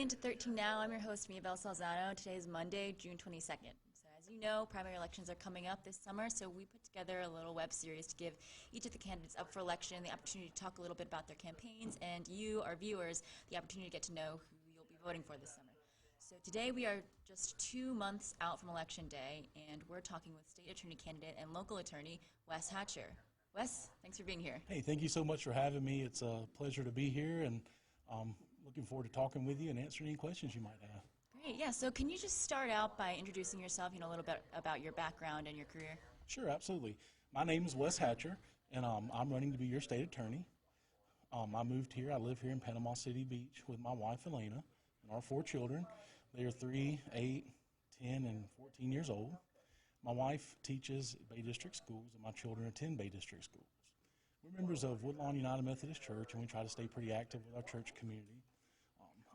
into 13 Now. I'm your host, Mia Bell Salzano. Today is Monday, June 22nd. So as you know, primary elections are coming up this summer, so we put together a little web series to give each of the candidates up for election the opportunity to talk a little bit about their campaigns, and you, our viewers, the opportunity to get to know who you'll be voting for this summer. So today we are just 2 months out from Election Day, and we're talking with State Attorney candidate and local attorney, Wes Hatcher. Wes, thanks for being here. Hey, thank you so much for having me. It's a pleasure to be here, and looking forward to talking with you and answering any questions you might have. Great, yeah, so can you just start out by introducing yourself, a little bit about your background and your career? Sure, absolutely. My name is Wes Hatcher, and I'm running to be your state attorney. I moved here. I live here in Panama City Beach with my wife, Elena, and our 4 children. They are 3, 8, 10, and 14 years old. My wife teaches at Bay District schools, and my children attend Bay District schools. We're members of Woodlawn United Methodist Church, and we try to stay pretty active with our church community.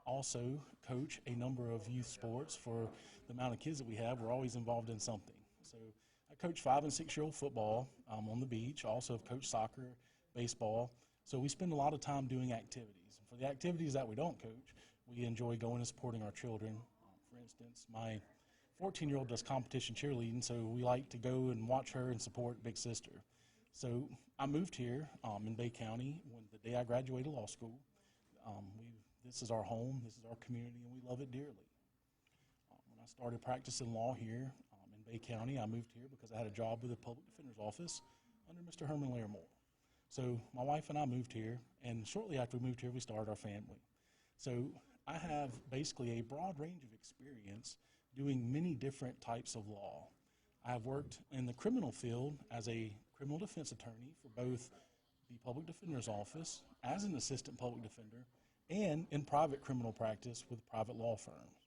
Also coach a number of youth sports. For the amount of kids that we have, we're always involved in something. So I coach 5- and 6-year-old football on the beach. Also have coached soccer, baseball. So we spend a lot of time doing activities. For the activities that we don't coach, we enjoy going and supporting our children. For instance, my 14-year-old does competition cheerleading, so we like to go and watch her and support Big Sister. So I moved here in Bay County the day I graduated law school. This is our home, this is our community, and we love it dearly. When I started practicing law here in Bay County, I moved here because I had a job with the Public Defender's Office under Mr. Herman Larimore. So my wife and I moved here, and shortly after we moved here, we started our family. So I have basically a broad range of experience doing many different types of law. I have worked in the criminal field as a criminal defense attorney for both the Public Defender's Office as an assistant public defender and in private criminal practice with private law firms.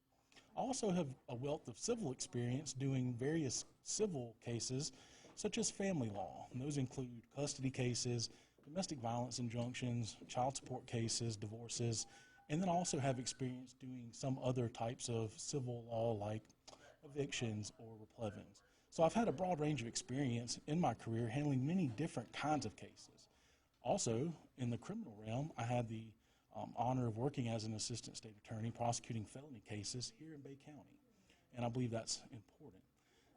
I also have a wealth of civil experience doing various civil cases such as family law, and those include custody cases, domestic violence injunctions, child support cases, divorces, and then I also have experience doing some other types of civil law like evictions or replevins. So I've had a broad range of experience in my career handling many different kinds of cases. Also, in the criminal realm, I had the honor of working as an assistant state attorney prosecuting felony cases here in Bay County, and I believe that's important.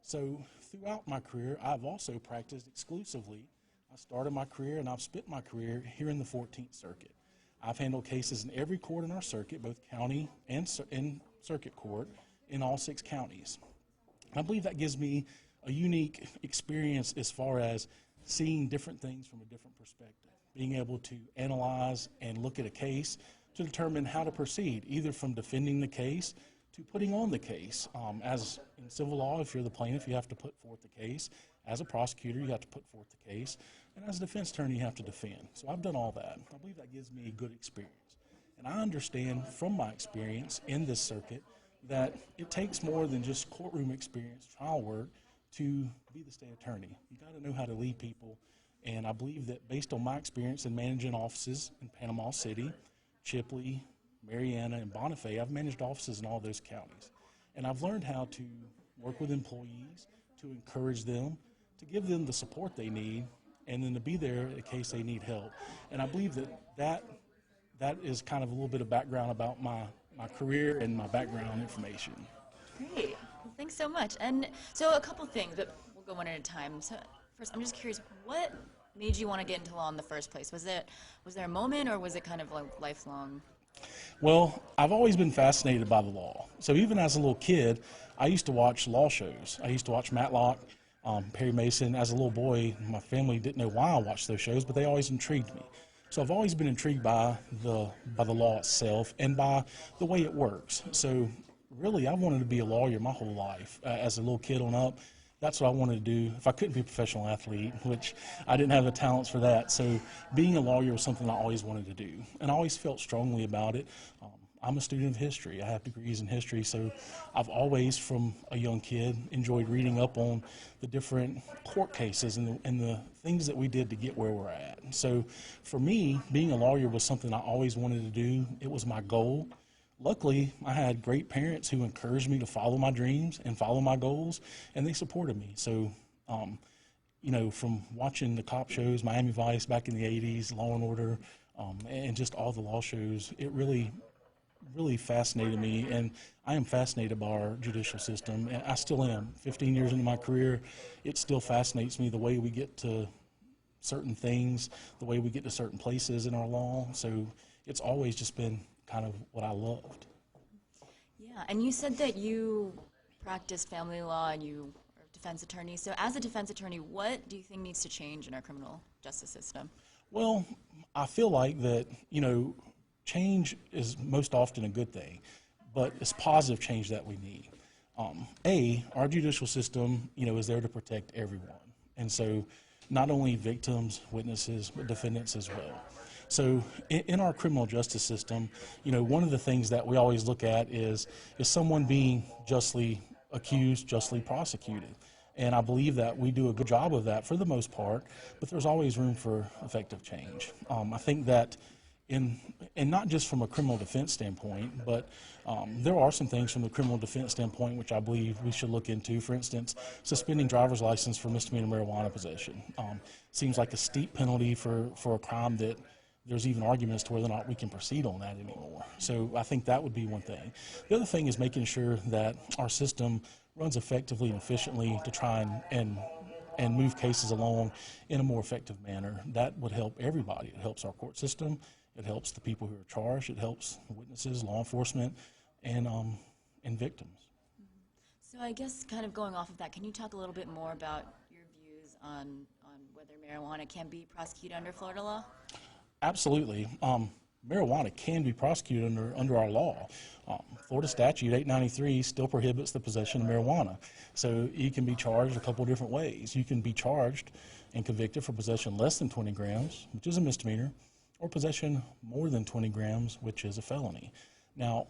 So throughout my career, I've also practiced exclusively. I started my career and I've spent my career here in the 14th Circuit. I've handled cases in every court in our circuit, both county and circuit court, in all 6 counties. I believe that gives me a unique experience as far as seeing different things from a different perspective, being able to analyze and look at a case to determine how to proceed, either from defending the case to putting on the case. As in civil law, if you're the plaintiff, you have to put forth the case. As a prosecutor, you have to put forth the case. And as a defense attorney, you have to defend. So I've done all that. I believe that gives me a good experience. And I understand from my experience in this circuit that it takes more than just courtroom experience, trial work, to be the state attorney. You got to know how to lead people. And I believe that based on my experience in managing offices in Panama City, Chipley, Mariana, and Bonifay, I've managed offices in all those counties. And I've learned how to work with employees, to encourage them, to give them the support they need, and then to be there in case they need help. And I believe that is kind of a little bit of background about my career and my background information. Great. Well, thanks so much. And so a couple things, but we'll go one at a time. So first, I'm just curious, what made you want to get into law in the first place? Was there a moment, or was it kind of like lifelong? Well, I've always been fascinated by the law. So even as a little kid, I used to watch law shows. I used to watch Matlock, Perry Mason. As a little boy, my family didn't know why I watched those shows, but they always intrigued me. So I've always been intrigued by the law itself and by the way it works. So really, I wanted to be a lawyer my whole life. As a little kid on up, that's what I wanted to do. If I couldn't be a professional athlete, which I didn't have the talents for that, so being a lawyer was something I always wanted to do, and I always felt strongly about it. I'm a student of history. I have degrees in history, so I've always, from a young kid, enjoyed reading up on the different court cases and the things that we did to get where we're at. So for me, being a lawyer was something I always wanted to do. It was my goal. Luckily, I had great parents who encouraged me to follow my dreams and follow my goals, and they supported me. So, from watching the cop shows, Miami Vice back in the 80s, Law and Order, and just all the law shows, it really really fascinated me, and I am fascinated by our judicial system, and I still am. 15 years into my career, it still fascinates me the way we get to certain things, the way we get to certain places in our law. So it's always just been kind of what I loved. Yeah, and you said that you practiced family law and you are a defense attorney. So as a defense attorney, what do you think needs to change in our criminal justice system? Well, I feel like that, change is most often a good thing, but it's positive change that we need. Our judicial system, is there to protect everyone. And so not only victims, witnesses, but defendants as well. So in our criminal justice system, one of the things that we always look at is someone being justly accused, justly prosecuted. And I believe that we do a good job of that for the most part, but there's always room for effective change. I think that and not just from a criminal defense standpoint, but there are some things from the criminal defense standpoint which I believe we should look into. For instance, suspending driver's license for misdemeanor marijuana possession. Seems like a steep penalty for a crime that there's even arguments to whether or not we can proceed on that anymore. So I think that would be one thing. The other thing is making sure that our system runs effectively and efficiently to try and move cases along in a more effective manner. That would help everybody. It helps our court system. It helps the people who are charged. It helps witnesses, law enforcement, and victims. So I guess kind of going off of that, can you talk a little bit more about your views on whether marijuana can be prosecuted under Florida law? Absolutely. Marijuana can be prosecuted under our law. Florida statute 893 still prohibits the possession of marijuana. So you can be charged a couple of different ways. You can be charged and convicted for possession less than 20 grams, which is a misdemeanor, or possession more than 20 grams, which is a felony. Now,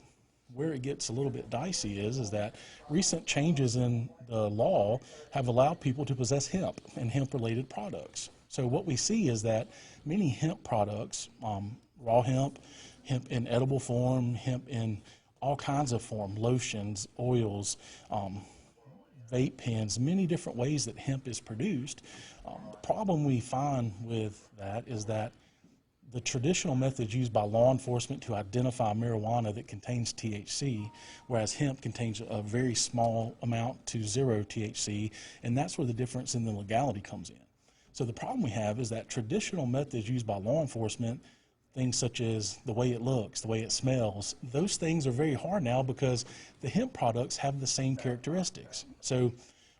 where it gets a little bit dicey is that recent changes in the law have allowed people to possess hemp and hemp-related products. So what we see is that many hemp products, raw hemp, hemp in edible form, hemp in all kinds of form, lotions, oils, vape pens, many different ways that hemp is produced. The problem we find with that is that the traditional methods used by law enforcement to identify marijuana that contains THC, whereas hemp contains a very small amount to zero THC, and that's where the difference in the legality comes in. So the problem we have is that traditional methods used by law enforcement, things such as the way it looks, the way it smells, those things are very hard now because the hemp products have the same characteristics. So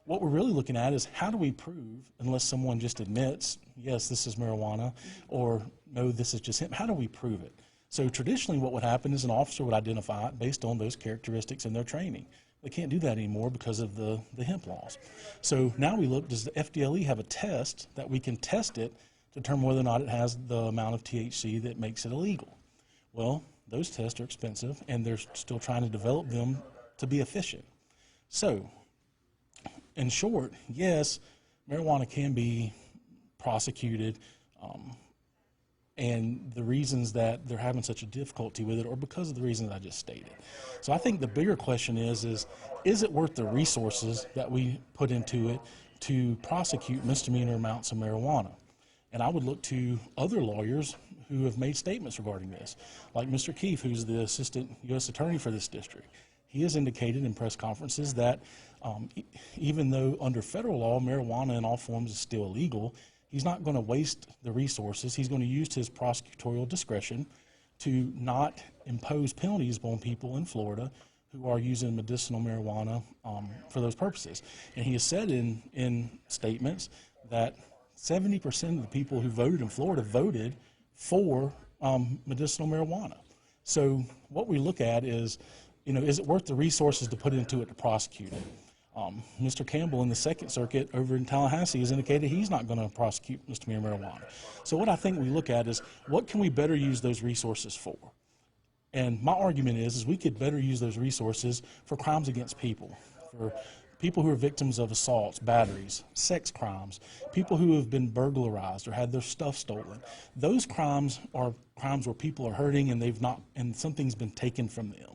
what we're really looking at is how do we prove, unless someone just admits, yes, this is marijuana, or no, this is just hemp, how do we prove it? So traditionally what would happen is an officer would identify it based on those characteristics in their training. They can't do that anymore because of the hemp laws. So now we look, does the FDLE have a test that we can test it to determine whether or not it has the amount of THC that makes it illegal? Well, those tests are expensive, and they're still trying to develop them to be efficient. So, in short, yes, marijuana can be prosecuted, and the reasons that they're having such a difficulty with it are because of the reasons I just stated. So I think the bigger question is it worth the resources that we put into it to prosecute misdemeanor amounts of marijuana? And I would look to other lawyers who have made statements regarding this, like Mr. Keefe, who's the assistant U.S. attorney for this district. He has indicated in press conferences that even though under federal law, marijuana in all forms is still illegal, he's not going to waste the resources. He's going to use his prosecutorial discretion to not impose penalties on people in Florida who are using medicinal marijuana for those purposes. And he has said in statements that 70% of the people who voted in Florida voted for medicinal marijuana. So what we look at is, is it worth the resources to put into it to prosecute it? Mr. Campbell in the Second Circuit over in Tallahassee has indicated he's not going to prosecute misdemeanor marijuana. So what I think we look at is, what can we better use those resources for? And my argument is we could better use those resources for crimes against people, for people who are victims of assaults, batteries, sex crimes, people who have been burglarized or had their stuff stolen. Those crimes are crimes where people are hurting and something's been taken from them.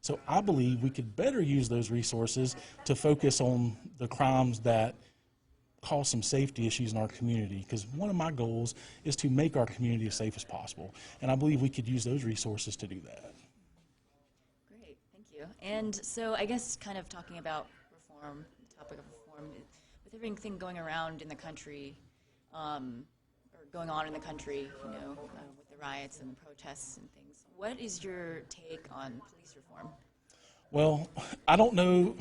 So I believe we could better use those resources to focus on the crimes that cause some safety issues in our community, because one of my goals is to make our community as safe as possible, and I believe we could use those resources to do that. And so I guess kind of talking about reform, the topic of reform, with everything going around in the country, or going on in the country, with the riots and the protests and things, what is your take on police reform? Well, I don't know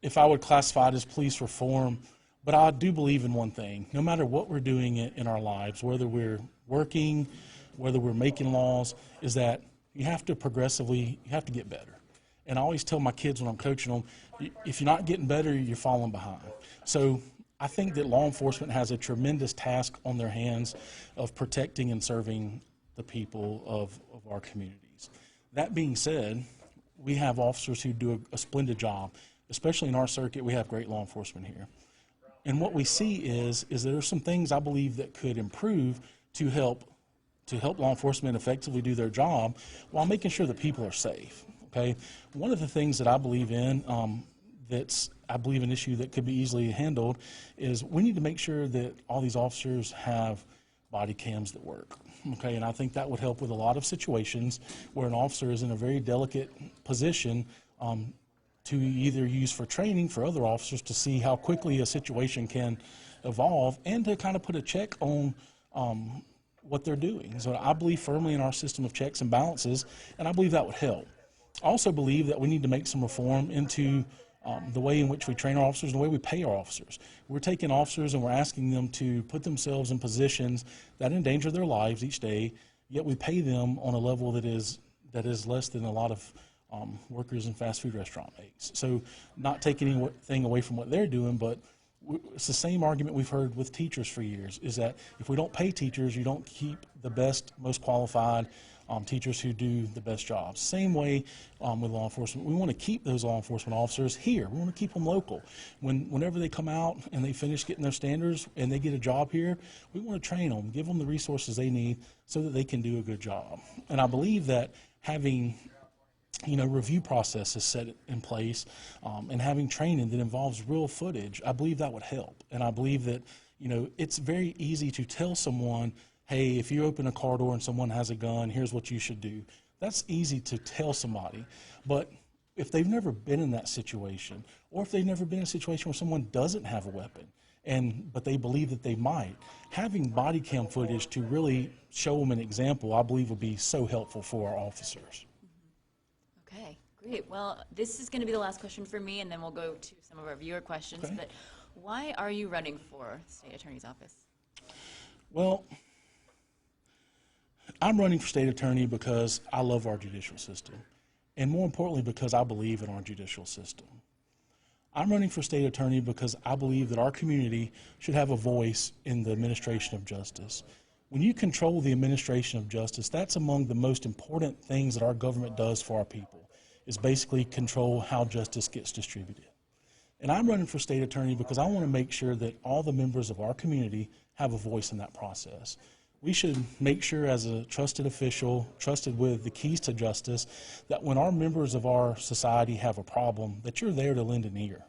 if I would classify it as police reform, but I do believe in one thing. No matter what we're doing in our lives, whether we're working, whether we're making laws, is that you have to get better. And I always tell my kids when I'm coaching them, if you're not getting better, you're falling behind. So I think that law enforcement has a tremendous task on their hands of protecting and serving the people of our communities. That being said, we have officers who do a splendid job. Especially in our circuit, we have great law enforcement here. And what we see is there are some things I believe that could improve to help law enforcement effectively do their job while making sure that people are safe. Okay, one of the things that I believe in, an issue that could be easily handled, is we need to make sure that all these officers have body cams that work. Okay, and I think that would help with a lot of situations where an officer is in a very delicate position to either use for training for other officers to see how quickly a situation can evolve and to kind of put a check on what they're doing. So I believe firmly in our system of checks and balances, and I believe that would help. I also believe that we need to make some reform into the way in which we train our officers and the way we pay our officers. We're taking officers and we're asking them to put themselves in positions that endanger their lives each day, yet we pay them on a level that is less than a lot of workers in fast food restaurant makes. So not taking anything away from what they're doing, but it's the same argument we've heard with teachers for years, is that if we don't pay teachers, you don't keep the best, most qualified teachers who do the best jobs. Same way with law enforcement. We want to keep those law enforcement officers here. We want to keep them local. Whenever they come out and they finish getting their standards and they get a job here, we want to train them, give them the resources they need so that they can do a good job. And I believe that having review processes set in place and having training that involves real footage, I believe that would help. And I believe that, it's very easy to tell someone, hey, if you open a car door and someone has a gun, here's what you should do. That's easy to tell somebody. But if they've never been in that situation, or if they've never been in a situation where someone doesn't have a weapon, but they believe that they might, having body cam footage to really show them an example, I believe would be so helpful for our officers. Okay, great. Well, this is going to be the last question for me, and then we'll go to some of our viewer questions. Okay. But why are you running for State Attorney's Office? Well, I'm running for State Attorney because I love our judicial system, and more importantly, because I believe in our judicial system. I'm running for State Attorney because I believe that our community should have a voice in the administration of justice. When you control the administration of justice, that's among the most important things that our government does for our people, is basically control how justice gets distributed. And I'm running for State Attorney because I want to make sure that all the members of our community have a voice in that process. We should make sure, as a trusted official, trusted with the keys to justice, that when our members of our society have a problem, that you're there to lend an ear.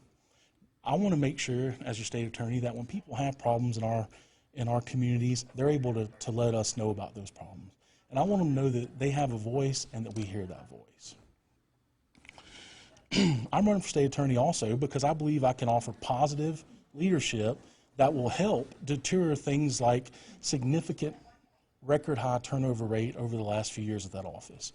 I want to make sure, as your state attorney, that when people have problems in our communities, they're able to let us know about those problems. And I want them to know that they have a voice and that we hear that voice. I'm running for state attorney also because I believe I can offer positive leadership that will help deter things like significant record high turnover rate over the last few years of that office.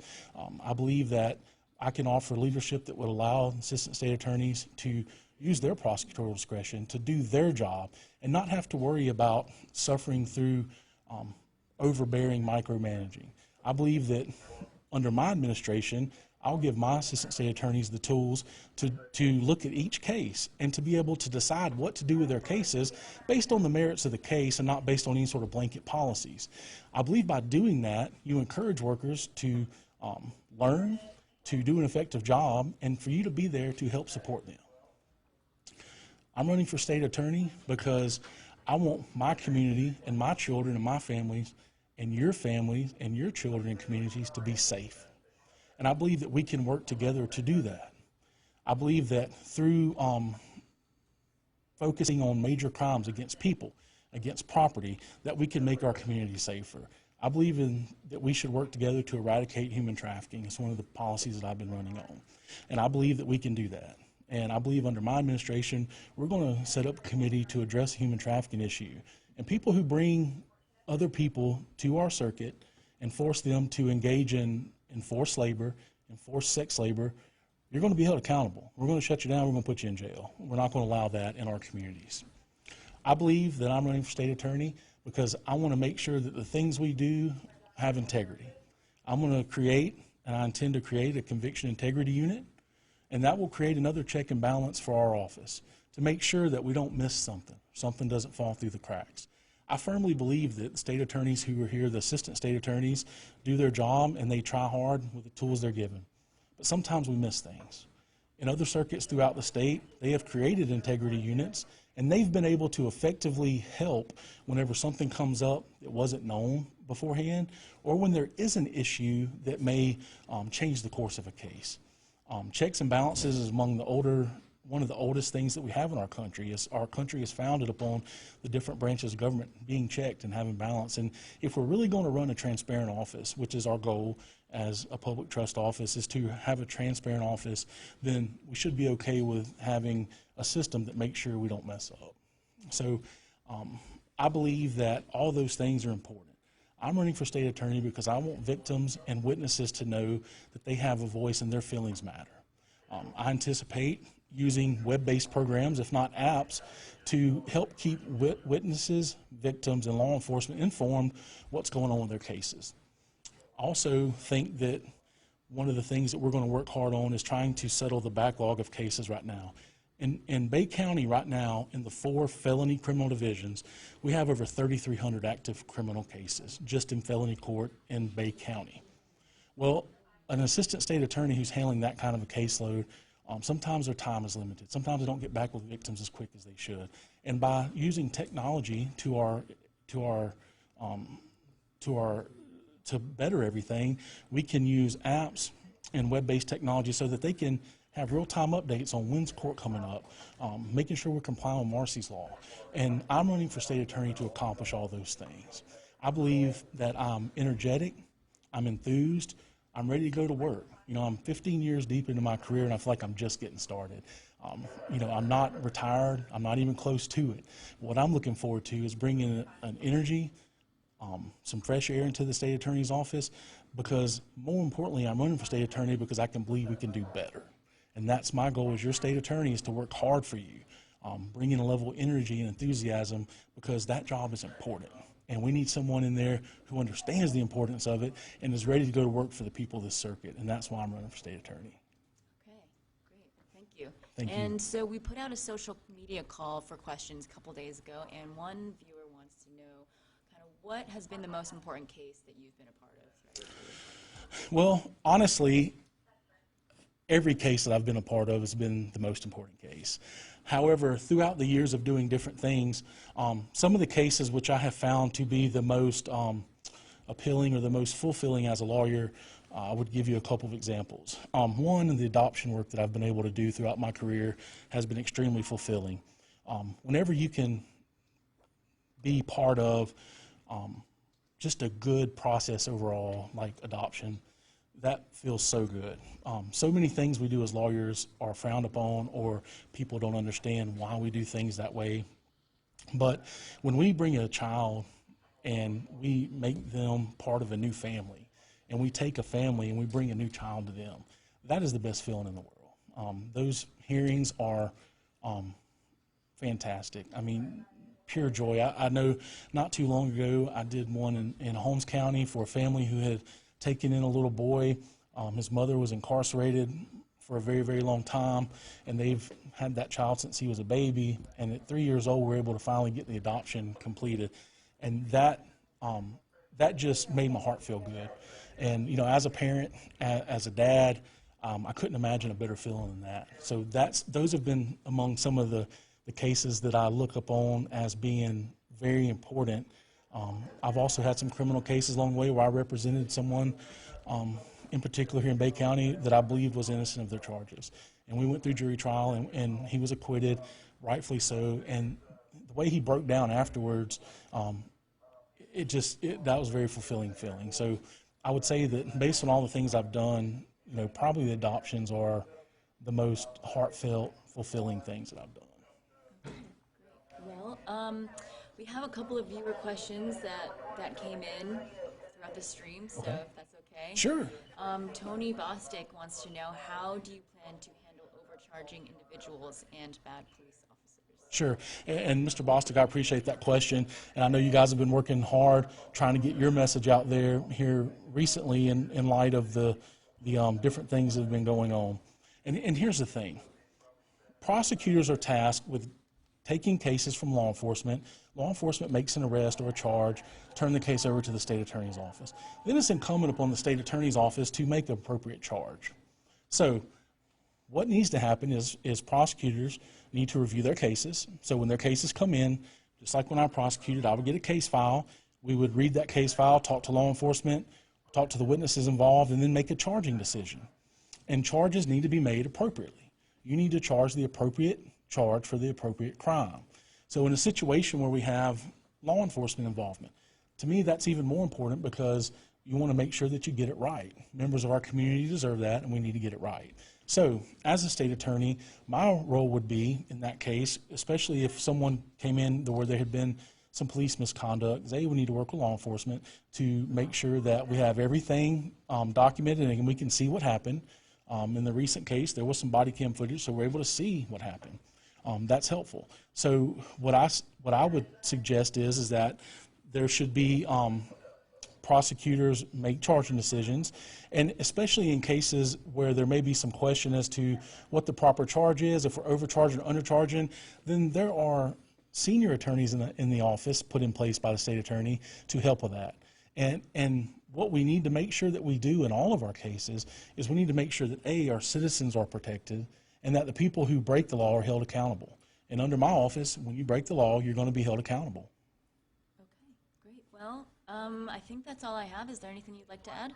I believe that I can offer leadership that would allow assistant state attorneys to use their prosecutorial discretion to do their job and not have to worry about suffering through overbearing micromanaging. I believe that under my administration, I'll give my assistant state attorneys the tools to look at each case and to be able to decide what to do with their cases based on the merits of the case and not based on any sort of blanket policies. I believe by doing that, you encourage workers to learn, to do an effective job, and for you to be there to help support them. I'm running for state attorney because I want my community and my children and my families and your children and communities to be safe. And I believe that we can work together to do that. I believe that through focusing on major crimes against people, against property, that we can make our community safer. I believe that we should work together to eradicate human trafficking. It's one of the policies that I've been running on. And I believe that we can do that. And I believe under my administration, we're going to set up a committee to address the human trafficking issue. And people who bring other people to our circuit and force them to engage in enforced labor, enforced sex labor, you're going to be held accountable. We're going to shut you down. We're going to put you in jail. We're not going to allow that in our communities. I believe that I'm running for state attorney because I want to make sure that the things we do have integrity. I'm going to create, and I intend to create, a conviction integrity unit, and that will create another check and balance for our office to make sure that we don't miss something doesn't fall through the cracks. I firmly believe that the state attorneys who are here, the assistant state attorneys, do their job and they try hard with the tools they're given. But sometimes we miss things. In other circuits throughout the state, they have created integrity units, and they've been able to effectively help whenever something comes up that wasn't known beforehand, or when there is an issue that may change the course of a case. Checks and balances is one of the oldest things that we have in our country. Our country is founded upon the different branches of government being checked and having balance. And if we're really going to run a transparent office, which is our goal as a public trust office, is to have a transparent office, then we should be okay with having a system that makes sure we don't mess up. So I believe that all those things are important. I'm running for state attorney because I want victims and witnesses to know that they have a voice and their feelings matter. I anticipate using web-based programs, if not apps, to help keep witnesses, victims, and law enforcement informed what's going on with their cases. I also think that one of the things that we're going to work hard on is trying to settle the backlog of cases right now. In Bay County right now, in the 4 felony criminal divisions, we have over 3,300 active criminal cases just in felony court in Bay County. Well, an assistant state attorney who's handling that kind of a caseload, sometimes their time is limited. Sometimes they don't get back with victims as quick as they should. And by using technology to better everything, we can use apps and web-based technology so that they can have real-time updates on when's court coming up, making sure we're complying with Marcy's law. And I'm running for state attorney to accomplish all those things. I believe that I'm energetic, I'm enthused, I'm ready to go to work. I'm 15 years deep into my career, and I feel like I'm just getting started. I'm not retired. I'm not even close to it. What I'm looking forward to is bringing an energy, some fresh air into the state attorney's office, because more importantly, I'm running for state attorney because I can believe we can do better. And that's my goal as your state attorney, is to work hard for you, bring in a level of energy and enthusiasm, because that job is important. And we need someone in there who understands the importance of it and is ready to go to work for the people of this circuit. And that's why I'm running for state attorney. Okay, great. Thank you. Thank you. And so we put out a social media call for questions a couple days ago, and one viewer wants to know kind of what has been the most important case that you've been a part of? Well, honestly, every case that I've been a part of has been the most important case. However, throughout the years of doing different things, some of the cases which I have found to be the most appealing or the most fulfilling as a lawyer, I would give you a couple of examples. One, the adoption work that I've been able to do throughout my career has been extremely fulfilling. Whenever you can be part of just a good process overall, like adoption, that feels so good. So many things we do as lawyers are frowned upon, or people don't understand why we do things that way. But when we bring a child and we make them part of a new family, and we take a family and we bring a new child to them, that is the best feeling in the world. Those hearings are fantastic. I mean, pure joy. I know not too long ago I did one in Holmes County for a family who had taken in a little boy. His mother was incarcerated for a very, very long time, and they've had that child since he was a baby, and at 3 years old, we're able to finally get the adoption completed. And that just made my heart feel good. And, as a parent, as a dad, I couldn't imagine a better feeling than that. So those have been among some of the cases that I look upon as being very important. I've also had some criminal cases along the way where I represented someone in particular here in Bay County that I believed was innocent of their charges. And we went through jury trial, and he was acquitted, rightfully so. And the way he broke down afterwards, that was a very fulfilling feeling. So I would say that based on all the things I've done, probably the adoptions are the most heartfelt, fulfilling things that I've done. Well, we have a couple of viewer questions that came in throughout the stream, so Okay. if that's okay. Sure. Tony Bostic wants to know, how do you plan to handle overcharging individuals and bad police officers? Sure. And Mr. Bostic, I appreciate that question. And I know you guys have been working hard trying to get your message out there here recently in light of the different things that have been going on. And here's the thing. Prosecutors are tasked with taking cases from law enforcement. Law enforcement makes an arrest or a charge, turn the case over to the state attorney's office. Then it's incumbent upon the state attorney's office to make the appropriate charge. So what needs to happen is prosecutors need to review their cases. So when their cases come in, just like when I prosecuted, I would get a case file. We would read that case file, talk to law enforcement, talk to the witnesses involved, and then make a charging decision. And charges need to be made appropriately. You need to charge the appropriate charge for the appropriate crime. So in a situation where we have law enforcement involvement, to me that's even more important, because you want to make sure that you get it right. Members of our community deserve that, and we need to get it right. So as a state attorney, my role would be, in that case, especially if someone came in where there had been some police misconduct, they would need to work with law enforcement to make sure that we have everything documented and we can see what happened. In the recent case, there was some body cam footage, so we're able to see what happened. That's helpful. So what I would suggest is that there should be prosecutors make charging decisions, and especially in cases where there may be some question as to what the proper charge is, if we're overcharging or undercharging, then there are senior attorneys in the office put in place by the state attorney to help with that. And what we need to make sure that we do in all of our cases is we need to make sure that our citizens are protected, and that the people who break the law are held accountable. And under my office, when you break the law, you're going to be held accountable. Okay, great. Well, I think that's all I have. Is there anything you'd like to add?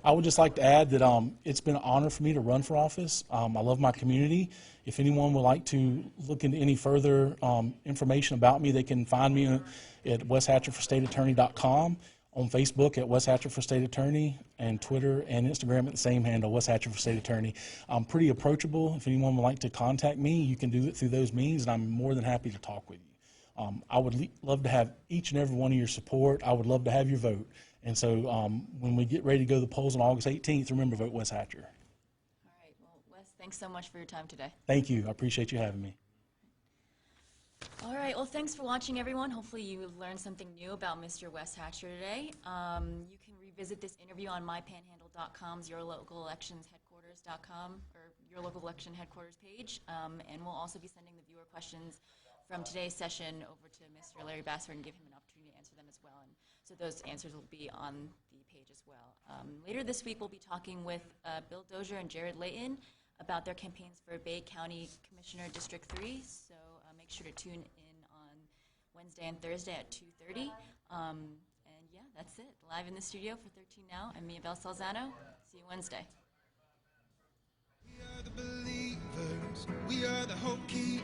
I would just like to add that it's been an honor for me to run for office. I love my community. If anyone would like to look into any further information about me, they can find me at weshatcherforstateattorney.com, on Facebook at Wes Hatcher for State Attorney, and Twitter and Instagram at the same handle, Wes Hatcher for State Attorney. I'm pretty approachable. If anyone would like to contact me, you can do it through those means, and I'm more than happy to talk with you. I would love to have each and every one of your support. I would love to have your vote. And so when we get ready to go to the polls on August 18th, remember, vote Wes Hatcher. All right. Well, Wes, thanks so much for your time today. Thank you. I appreciate you having me. All right. Well, thanks for watching, everyone. Hopefully you learned something new about Mr. Wes Hatcher today. You can revisit this interview on mypanhandle.com's yourlocalelectionsheadquarters.com, or your local election headquarters page. And we'll also be sending the viewer questions from today's session over to Mr. Larry Bassford and give him an opportunity to answer them as well. And so those answers will be on the page as well. Later this week, we'll be talking with Bill Dozier and Jared Layton about their campaigns for Bay County Commissioner District 3. So make sure to tune in on Wednesday and Thursday at 2:30. And yeah, that's it. Live in the studio for 13 Now. I'm Mia Bell Salzano. See you Wednesday. We are the believers. We are the hope keepers.